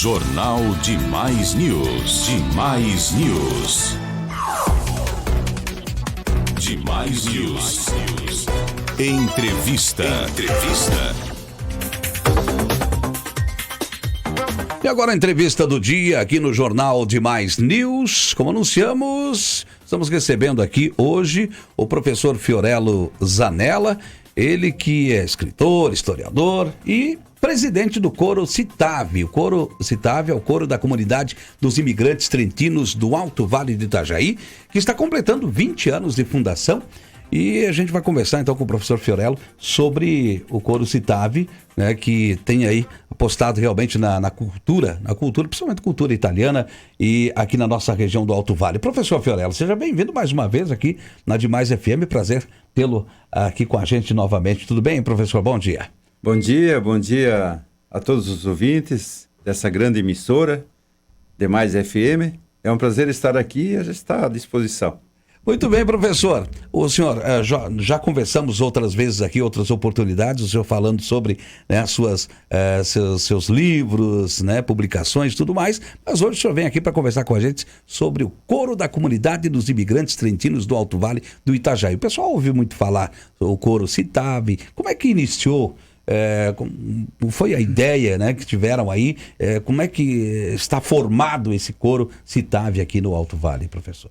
Jornal de Mais News. De Mais News. De Mais News. Entrevista. E agora a entrevista do dia aqui no Jornal de Mais News. Como anunciamos, estamos recebendo aqui hoje o professor Fiorello Zanella, ele que é escritor, historiador e presidente do Coro Citave. O Coro Citave é o coro da comunidade dos imigrantes trentinos do Alto Vale do Itajaí, que está completando 20 anos de fundação. E a gente vai conversar então com o professor Fiorello sobre o Coro Citave, né, que tem aí apostado realmente na cultura, principalmente cultura italiana e aqui na nossa região do Alto Vale. Professor Fiorello, seja bem-vindo mais uma vez aqui na Demais FM, prazer tê-lo aqui com a gente novamente. Tudo bem, professor? Bom dia. Bom dia a todos os ouvintes dessa grande emissora, Demais FM. É um prazer estar aqui e a gente está à disposição. Muito bem, professor. O senhor, já conversamos outras vezes aqui, outras oportunidades, o senhor falando sobre, né, seus livros, né, publicações e tudo mais, mas hoje o senhor vem aqui para conversar com a gente sobre o Coro da Comunidade dos Imigrantes Trentinos do Alto Vale do Itajaí. O pessoal ouviu muito falar o Coro Citave. Como é que iniciou? Como foi a ideia, né, que tiveram aí? Como é que está formado esse Coro Citave aqui no Alto Vale, professor?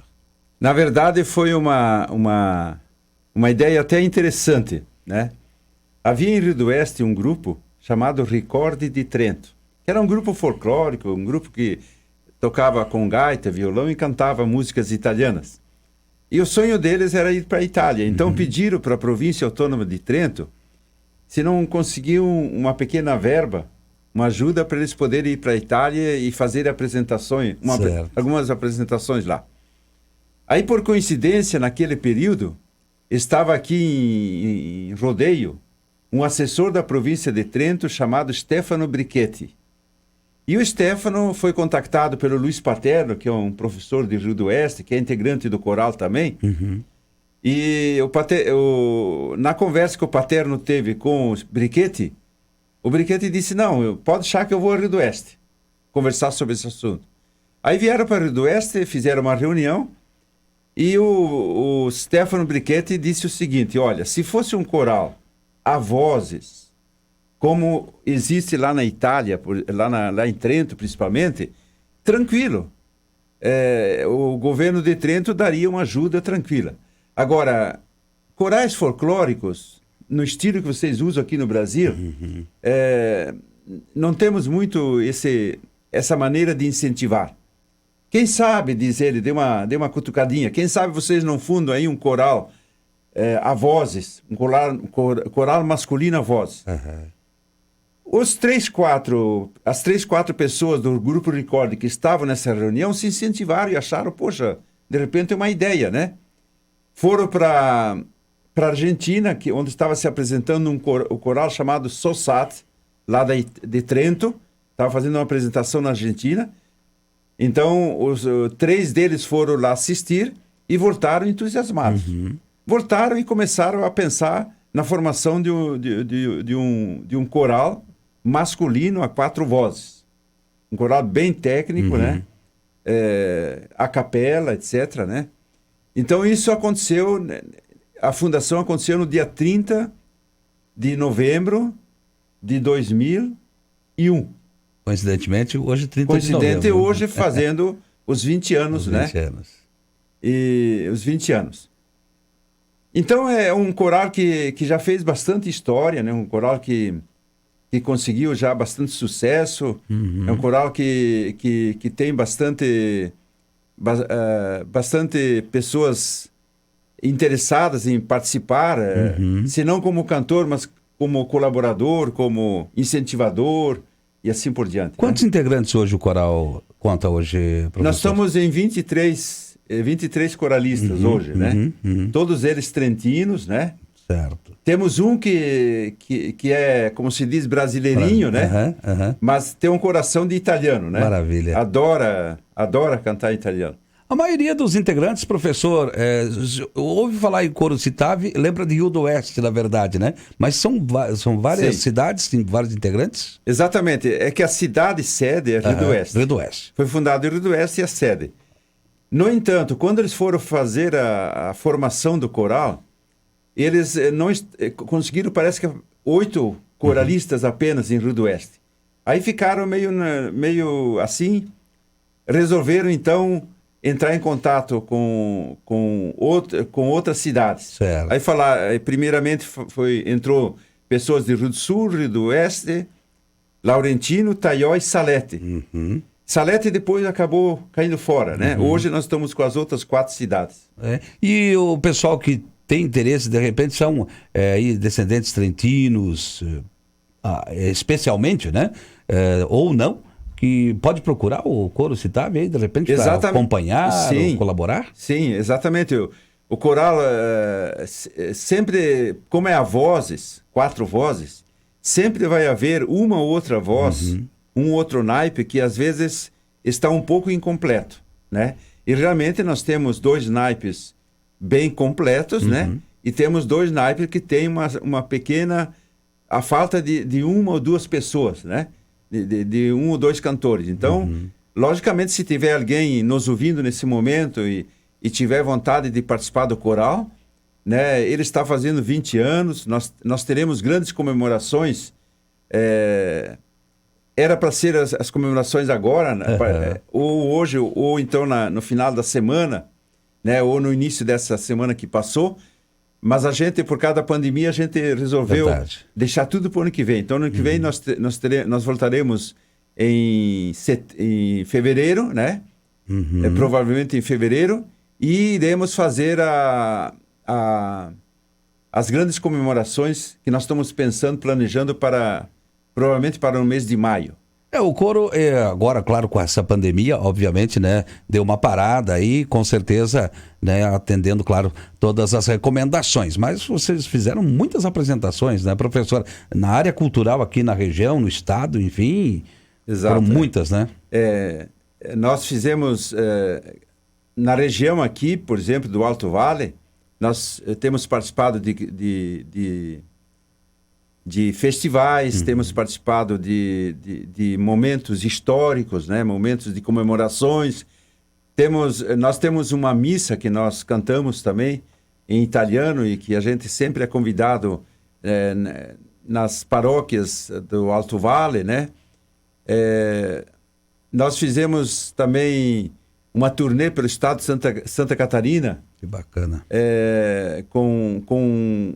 Na verdade, foi uma ideia até interessante, né? Havia em Rio do Oeste um grupo chamado Ricordi di Trento, que era um grupo folclórico, um grupo que tocava com gaita, violão e cantava músicas italianas. E o sonho deles era ir para a Itália. Então pediram para a província autônoma de Trento se não conseguiam uma pequena verba, uma ajuda para eles poderem ir para a Itália e fazer apresentações, algumas apresentações lá. Aí, por coincidência, naquele período, estava aqui em Rodeio um assessor da província de Trento chamado Stefano Brichetti. E o Stefano foi contactado pelo Luiz Paterno, que é um professor de Rio do Oeste, que é integrante do coral também. E na conversa que o Paterno teve com o Brichetti disse, não, pode deixar que eu vou ao Rio do Oeste conversar sobre esse assunto. Aí vieram para o Rio do Oeste, fizeram uma reunião, e o Stefano Brichetti disse o seguinte, olha, se fosse um coral a vozes, como existe lá na Itália, lá em Trento principalmente, tranquilo. O governo de Trento daria uma ajuda tranquila. Agora, corais folclóricos, no estilo que vocês usam aqui no Brasil, não temos muito essa maneira de incentivar. Quem sabe, diz ele, deu uma cutucadinha, quem sabe vocês não fundam aí um coral a vozes, um coral masculino a vozes. As 3, 4 pessoas do Grupo Ricordi que estavam nessa reunião se incentivaram e acharam, poxa, de repente é uma ideia, né? Foram para a Argentina, onde estava se apresentando o coral chamado Sossat, lá de Trento, estava fazendo uma apresentação na Argentina. Então, os 3 deles foram lá assistir e voltaram entusiasmados. Voltaram e começaram a pensar na formação de um coral masculino a 4 vozes. Um coral bem técnico, né? A capela, etc., né? Então, isso aconteceu, a fundação aconteceu no dia 30 de novembro de 2001. Coincidentemente, hoje 30 de novembro. Coincidente, hoje fazendo os 20 anos, os 20 anos. E os 20 anos. Então, é um coral que já fez bastante história, né? Um coral que conseguiu já bastante sucesso. É um coral que tem bastante pessoas interessadas em participar, se não como cantor, mas como colaborador, como incentivador, e assim por diante. Quantos integrantes hoje o coral conta hoje, professor? Nós estamos em 23 coralistas hoje, né? Todos eles trentinos, né? Certo. Temos um que é, como se diz, brasileirinho, né? Mas tem um coração de italiano, né? Maravilha. Adora cantar italiano. A maioria dos integrantes, professor, ouve falar em Coro Citave, lembra de Rio do Oeste, na verdade, né? Mas são várias Sim. cidades, tem vários integrantes? Exatamente. É que a cidade sede é Rio do Oeste. Rio do Oeste. Foi fundado em Rio do Oeste e a sede. No entanto, quando eles foram fazer a formação do coral, eles não conseguiram, parece que 8 coralistas apenas em Rio do Oeste. Aí ficaram meio assim, resolveram então entrar em contato com outras cidades. Certo. Aí primeiramente entrou pessoas de Rio do Sul, Rio do Oeste, Laurentino, Taió e Salete. Uhum. Salete depois acabou caindo fora, né? Hoje nós estamos com as outras 4 cidades. E o pessoal que tem interesse, de repente, são descendentes trentinos, especialmente, né? Ou não, que pode procurar o Coro Citave aí, de repente, para acompanhar, sim, ou colaborar? Sim, exatamente. O coral, sempre, como é a vozes, 4 vozes, sempre vai haver uma ou outra voz, um outro naipe que às vezes está um pouco incompleto, né? E realmente nós temos 2 naipes bem completos, né? E temos 2 naipes que têm uma pequena... a falta de uma ou 2 pessoas, né? De 1 ou 2 cantores. Então, logicamente, se tiver alguém nos ouvindo nesse momento e tiver vontade de participar do coral, né? Ele está fazendo 20 anos, nós teremos grandes comemorações. Era para ser as comemorações agora, né? Ou hoje, ou então no final da semana, né? Ou no início dessa semana que passou. Mas a gente, por causa da pandemia, a gente resolveu deixar tudo para o ano que vem. Então, no ano que vem, nós voltaremos em fevereiro, né? Provavelmente em fevereiro. E iremos fazer as grandes comemorações que nós estamos planejando provavelmente para o mês de maio. O coro, agora, claro, com essa pandemia, obviamente, né, deu uma parada aí, com certeza, né, atendendo, claro, todas as recomendações. Mas vocês fizeram muitas apresentações, né, professor? Na área cultural aqui na região, no estado, enfim. Exato, foram muitas, né? Nós fizemos, na região aqui, por exemplo, do Alto Vale, nós temos participado de festivais, temos participado de momentos históricos, né? Momentos de comemorações. Nós temos uma missa que nós cantamos também em italiano e que a gente sempre é convidado nas paróquias do Alto Vale, né? Nós fizemos também uma turnê pelo estado de Santa Catarina. Que bacana. Com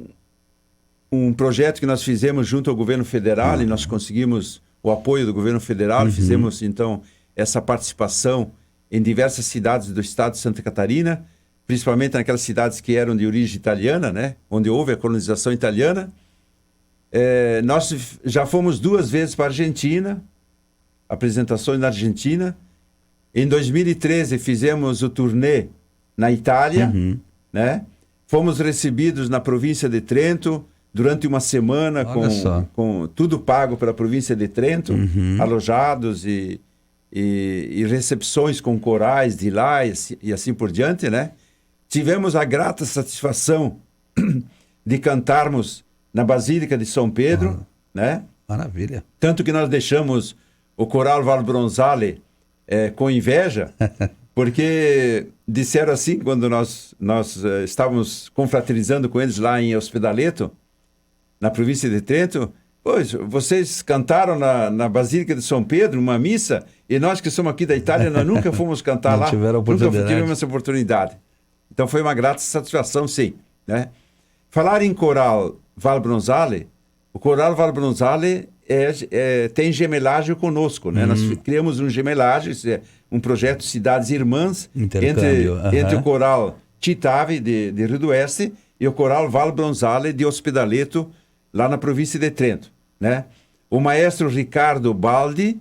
um projeto que nós fizemos junto ao governo federal e nós conseguimos o apoio do governo federal e fizemos, então, essa participação em diversas cidades do estado de Santa Catarina, principalmente naquelas cidades que eram de origem italiana, né? Onde houve a colonização italiana. Nós já fomos 2 vezes para a Argentina, apresentações na Argentina. Em 2013 fizemos o turnê na Itália, né? Fomos recebidos na província de Trento, durante uma semana, com tudo pago pela província de Trento, alojados e recepções com corais de lá e assim por diante, né? Tivemos a grata satisfação de cantarmos na Basílica de São Pedro, né? Maravilha. Tanto que nós deixamos o coral Val Bronzale com inveja, porque disseram assim, quando nós estávamos confraternizando com eles lá em Hospedaleto, na província de Trento, pois, vocês cantaram na Basílica de São Pedro, uma missa, e nós que somos aqui da Itália, nós nunca fomos cantar lá, nunca tivemos essa oportunidade. Então foi uma grata satisfação, sim, né? Falar em coral Val Bronzale, o coral Val Bronzale tem gemelagem conosco, né? Nós criamos um gemelagem, um projeto Cidades Irmãs, entre o coral Citave de Rio do Oeste e o coral Val Bronzale de Hospedaleto, lá na província de Trento, né? O maestro Ricardo Baldi,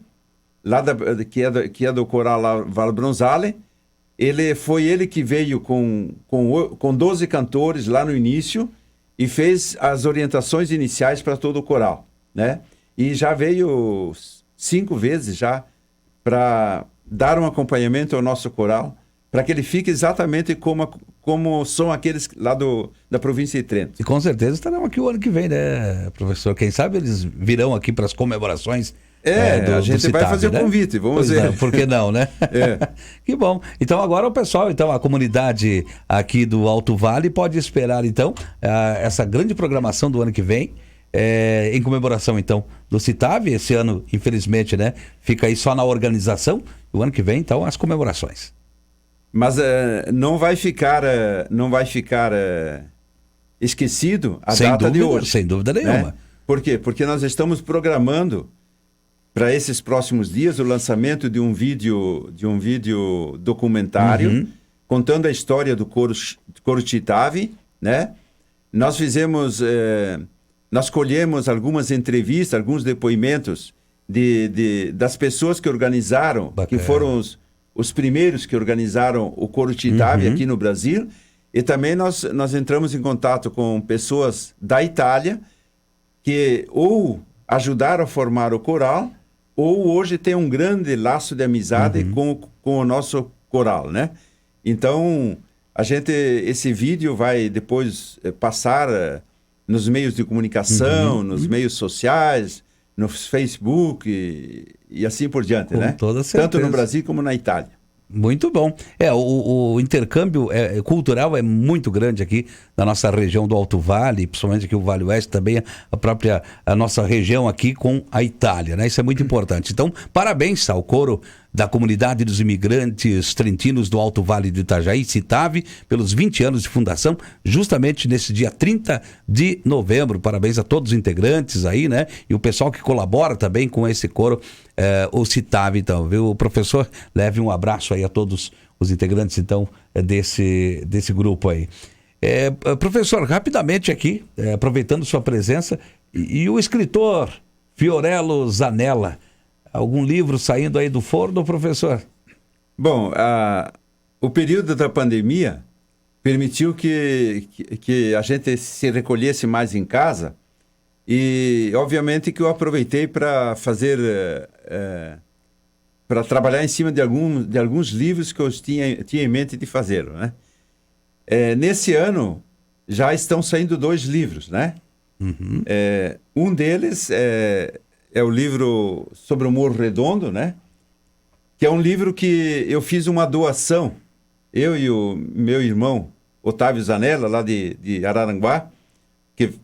que é do coral Val Bronzale, foi ele que veio com 12 cantores lá no início e fez as orientações iniciais para todo o coral, né? E já veio 5 vezes já para dar um acompanhamento ao nosso coral para que ele fique exatamente como são aqueles lá da província de Trento. E com certeza estarão aqui o ano que vem, né, professor? Quem sabe eles virão aqui para as comemorações. A gente vai fazer o convite, vamos ver. Não, por que não, né? Que bom. Então agora o pessoal, a comunidade aqui do Alto Vale pode esperar, então, essa grande programação do ano que vem, em comemoração, então, do CITAV. Esse ano, infelizmente, né, fica aí só na organização. O ano que vem, então, as comemorações. Mas não vai ficar esquecido a data de hoje. Sem dúvida nenhuma. Né? Por quê? Porque nós estamos programando para esses próximos dias o lançamento de um vídeo documentário contando a história do coro CITAV, né? Nós colhemos algumas entrevistas, alguns depoimentos das pessoas que organizaram, Bacana. que foram os primeiros que organizaram o coro CITAV aqui no Brasil, e também nós entramos em contato com pessoas da Itália que ou ajudaram a formar o coral, ou hoje tem um grande laço de amizade com o nosso coral, né? Então, esse vídeo vai depois passar nos meios de comunicação, nos meios sociais, no Facebook e assim por diante, Com né? toda certeza. Tanto no Brasil como na Itália. Muito bom. O intercâmbio cultural é muito grande aqui na nossa região do Alto Vale, principalmente aqui o Vale Oeste, também a nossa região aqui com a Itália, né? Isso é muito importante. Então, parabéns ao coro da comunidade dos imigrantes trentinos do Alto Vale do Itajaí, CITAV, pelos 20 anos de fundação, justamente nesse dia 30 de novembro. Parabéns a todos os integrantes aí, né? E o pessoal que colabora também com esse coro, o CITAV, então, viu? O professor, leve um abraço aí a todos os integrantes, então, desse grupo aí. Professor, rapidamente aqui, aproveitando sua presença, e o escritor Fiorello Zanella, algum livro saindo aí do forno, professor? Bom, o período da pandemia permitiu que a gente se recolhesse mais em casa e, obviamente, que eu aproveitei para fazer, para trabalhar em cima de alguns livros que eu tinha em mente de fazer, né? Nesse ano já estão saindo 2 livros, né? Um deles é o livro sobre o Morro Redondo, né? Que é um livro que eu fiz uma doação, eu e o meu irmão Otávio Zanella, lá de Araranguá, que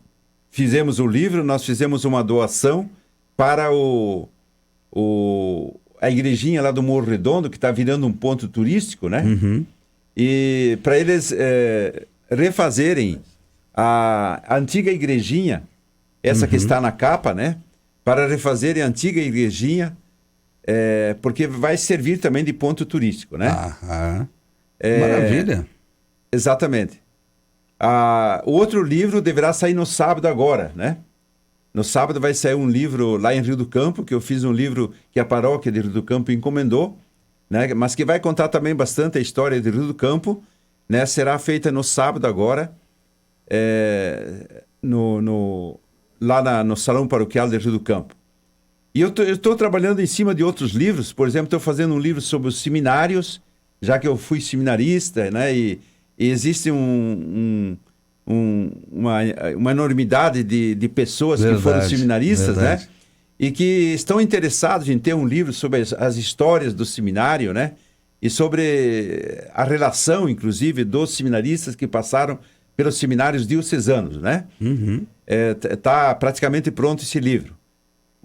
fizemos o livro, nós fizemos uma doação para a igrejinha lá do Morro Redondo, que está virando um ponto turístico, né? E para eles refazerem a antiga igrejinha, essa que está na capa, né? Para refazerem a antiga igrejinha, porque vai servir também de ponto turístico, né? Maravilha. Exatamente. O outro livro deverá sair no sábado agora, né? No sábado vai sair um livro lá em Rio do Campo, que eu fiz um livro que a paróquia de Rio do Campo encomendou, né? Mas que vai contar também bastante a história de Rio do Campo, né? Será feita no sábado agora, lá no Salão Paroquial de Rio do Campo. E eu estou trabalhando em cima de outros livros. Por exemplo, estou fazendo um livro sobre os seminários, já que eu fui seminarista, né? E existe uma enormidade de pessoas que foram seminaristas, né? E que estão interessados em ter um livro sobre as histórias do seminário, né? E sobre a relação, inclusive, dos seminaristas que passaram pelos seminários diocesanos, né? Está praticamente pronto esse livro.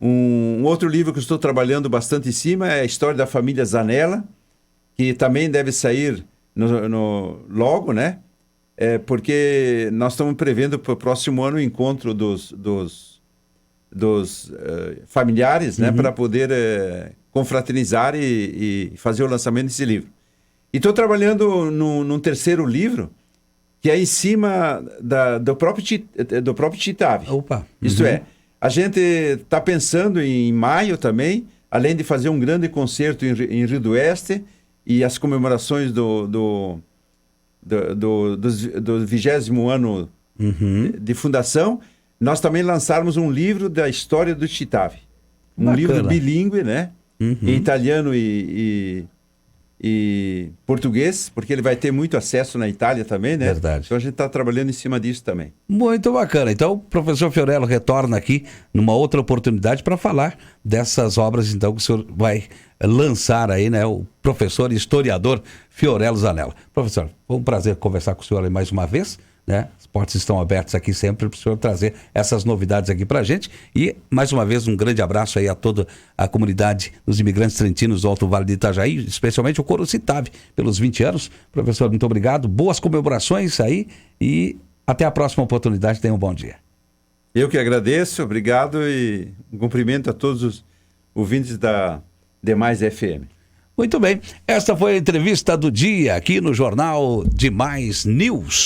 Um outro livro que eu estou trabalhando bastante em cima é a história da família Zanella, que também deve sair logo, né? Porque nós estamos prevendo para o próximo ano o encontro dos familiares, né? Para poder confraternizar e fazer o lançamento desse livro. E estou trabalhando num terceiro livro, que é em cima do próprio CITAV. Opa! Isto é, a gente está pensando em maio também, além de fazer um grande concerto em Rio do Oeste e as comemorações do 20º ano de fundação, nós também lançarmos um livro da história do CITAV. Um livro bilíngue, né? Em italiano e e português, porque ele vai ter muito acesso na Itália também, né? Verdade. Então a gente está trabalhando em cima disso também. Muito bacana. Então, o professor Fiorello retorna aqui numa outra oportunidade para falar dessas obras, então, que o senhor vai lançar aí, né? O professor e historiador Fiorello Zanella. Professor, foi um prazer conversar com o senhor aí mais uma vez, né? As portas estão abertas aqui sempre para o senhor trazer essas novidades aqui para a gente. E, mais uma vez, um grande abraço aí a toda a comunidade dos imigrantes trentinos do Alto Vale de Itajaí, especialmente o Coro Citab, pelos 20 anos. Professor, muito obrigado. Boas comemorações aí e até a próxima oportunidade. Tenha um bom dia. Eu que agradeço, obrigado e um cumprimento a todos os ouvintes da Demais FM. Muito bem. Esta foi a entrevista do dia aqui no Jornal Demais News.